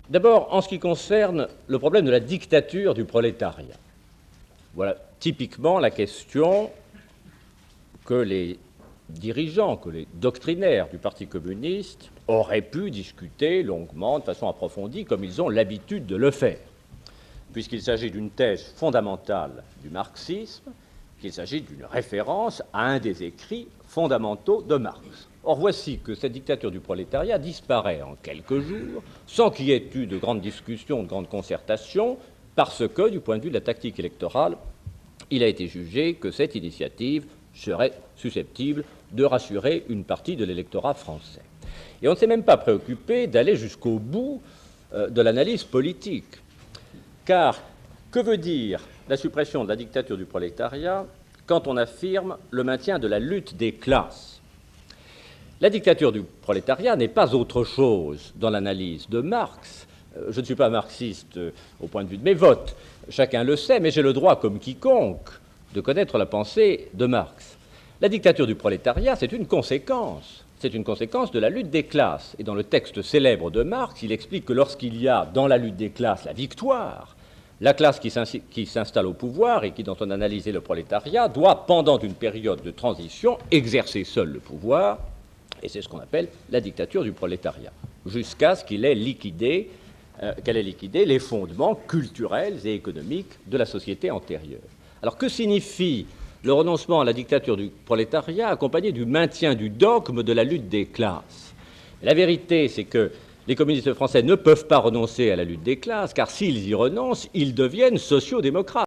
D'abord, en ce qui concerne le problème de la dictature du prolétariat. Voilà typiquement la question que les dirigeants, que les doctrinaires du Parti communiste auraient pu discuter longuement, de façon approfondie, comme ils ont l'habitude de le faire, puisqu'il s'agit d'une thèse fondamentale du marxisme, qu'il s'agit d'une référence à un des écrits fondamentaux de Marx. Or, voici que cette dictature du prolétariat disparaît en quelques jours, sans qu'il y ait eu de grandes discussions, de grandes concertations, parce que, du point de vue de la tactique électorale, il a été jugé que cette initiative serait susceptible de rassurer une partie de l'électorat français. Et on ne s'est même pas préoccupé d'aller jusqu'au bout de l'analyse politique. Car que veut dire la suppression de la dictature du prolétariat quand on affirme le maintien de la lutte des classes? La dictature du prolétariat n'est pas autre chose dans l'analyse de Marx. Je ne suis pas marxiste au point de vue de mes votes, chacun le sait, mais j'ai le droit, comme quiconque, de connaître la pensée de Marx. La dictature du prolétariat, c'est une conséquence. C'est une conséquence de la lutte des classes. Et dans le texte célèbre de Marx, il explique que lorsqu'il y a dans la lutte des classes la victoire, la classe qui s'installe au pouvoir et qui, dans son analyse, est le prolétariat, doit, pendant une période de transition, exercer seul le pouvoir, et c'est ce qu'on appelle la dictature du prolétariat, jusqu'à ce qu'elle ait liquidé les fondements culturels et économiques de la société antérieure. Alors que signifie le renoncement à la dictature du prolétariat accompagné du maintien du dogme de la lutte des classes? La vérité, c'est que les communistes français ne peuvent pas renoncer à la lutte des classes, car s'ils y renoncent, ils deviennent sociaux-démocrates.